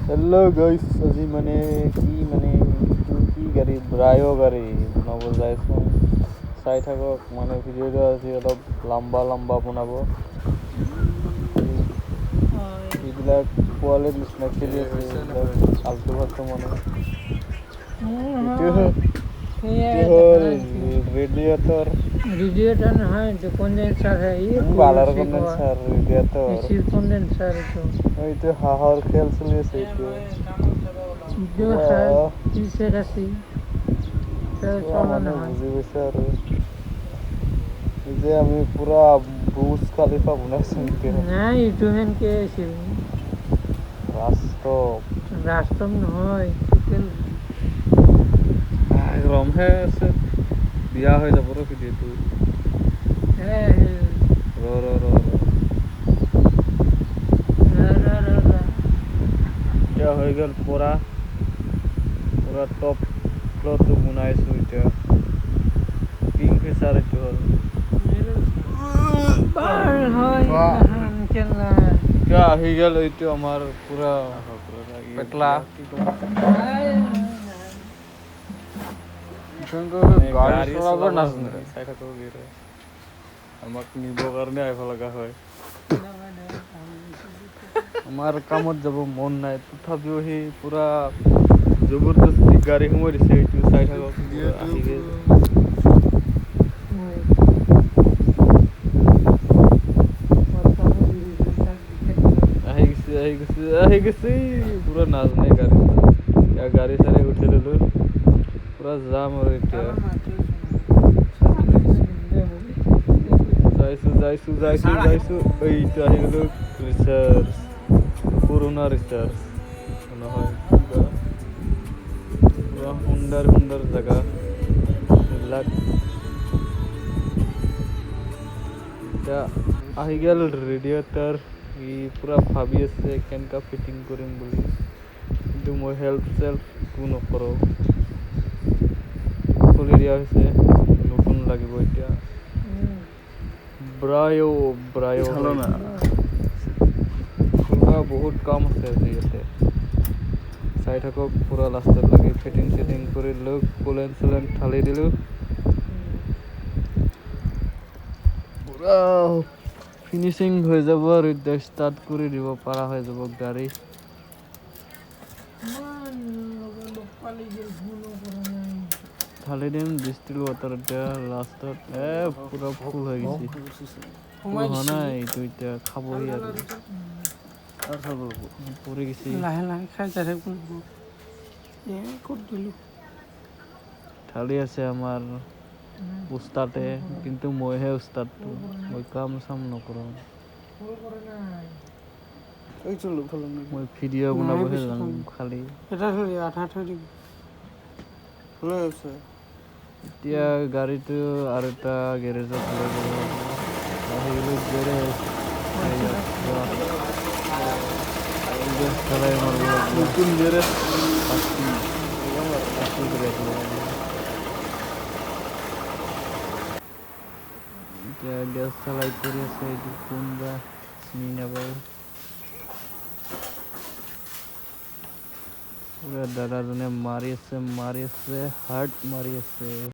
hello guys আজি মানে কি গাড়ী ব্ৰায়ো গাড়ী বনাব যাইছো চাই থাকক মানে ভিডিঅ'টো আজি অলপ লম্বা বনাব এইবিলাক পোৱালি নিচিনা খেলি আছে আলটু ফালটু মানে এইটো রেডিয়েটর নহয় যে কন্ডেন্সার বালার কন্ডেন্সার রেডিয়েটর এসির কন্ডেন্সার এইটো হাহর খেল চলি আছে এইটো পিছের আছে বুজি পাইছে আৰু এই যে আমি পুরা বুজ খালিফা বনাইছো নাই এইটো হেনকে আছিল রাষ্ট্র নহয় টোটেল ৰমহে আছে বিয়া হৈ যাব ভিডিঅ'টো এতিয়া হৈ গ'ল পুৰা টপ ফ্ল'ৰটো বনাইছো এতিয়া পিংক ফিচাৰ এইটো হ'ল এতিয়া আহি গ'ল এইটো আমাৰ পুৰা পেটলা গাড়ী চলাব নাজানে চাই থাকো আমাক নিবৰ কাৰণে আহিব লগা হয় আমাৰ কামত যাব মন নাই তথাপিও সি পুৰা জবৰদস্তি গাড়ী সোমাই দিছে এইটো চাই থাকক আহি গেছে পুৰা নাজানে গাড়ী চাড়ী উঠি ললো পুৰা যাম আৰু এতিয়া যাইছো এইটো আহি গ'লো ৰিচাৰ্জ পুৰণা ৰিচাৰ্জ নহয় পুৰা সুন্দৰ জেগা এইবিলাক এতিয়া আহি গ'ল ৰেডিয়েটৰ ই পুৰা ভাবি আছে কেনেকা ফিটিং কৰিম বুলি কিন্তু মই হেল্প একো নকৰোঁ খুলি দিয়া হৈছে নতুন লাগিব এতিয়া ব্ৰায়ো পুৰা বহুত কাম আছে আজি ইয়াতে চাই থাকক পুৰা লাষ্টত লাগি ফিটিং কৰি লৈ কোলেন ঢালি দিলোঁ পুৰা ফিনিচিং হৈ যাব আৰু এতিয়া ষ্টাৰ্ট কৰি দিব পৰা হৈ যাব গাড়ী ঢালি দিম ডিষ্টিল ৱাটাৰ এতিয়া লাষ্টত পুৰা ফুল হৈ গৈছে হোৱা নাই এইটো এতিয়া খাবহি আৰু পৰি গৈছে লাহে খাই যাই ক'ত দিলো ঢালি আছে আমাৰ উস্তাদে কিন্তু মইহে উস্তাদটো মই কাম চাম নকৰোঁ মই ভিডিঅ' বনাবহে জানো খালি এতিয়া গাড়ীটো আৰু এটা গেৰেজত লৈ যাব নতুন গেৰেজ এতিয়া গেছ চালাই কৰি আছে এইটো কোনবা চিনি নাপায় পুৰা দাদাজনে মাৰি আছে হাৰ্ট মাৰি আছে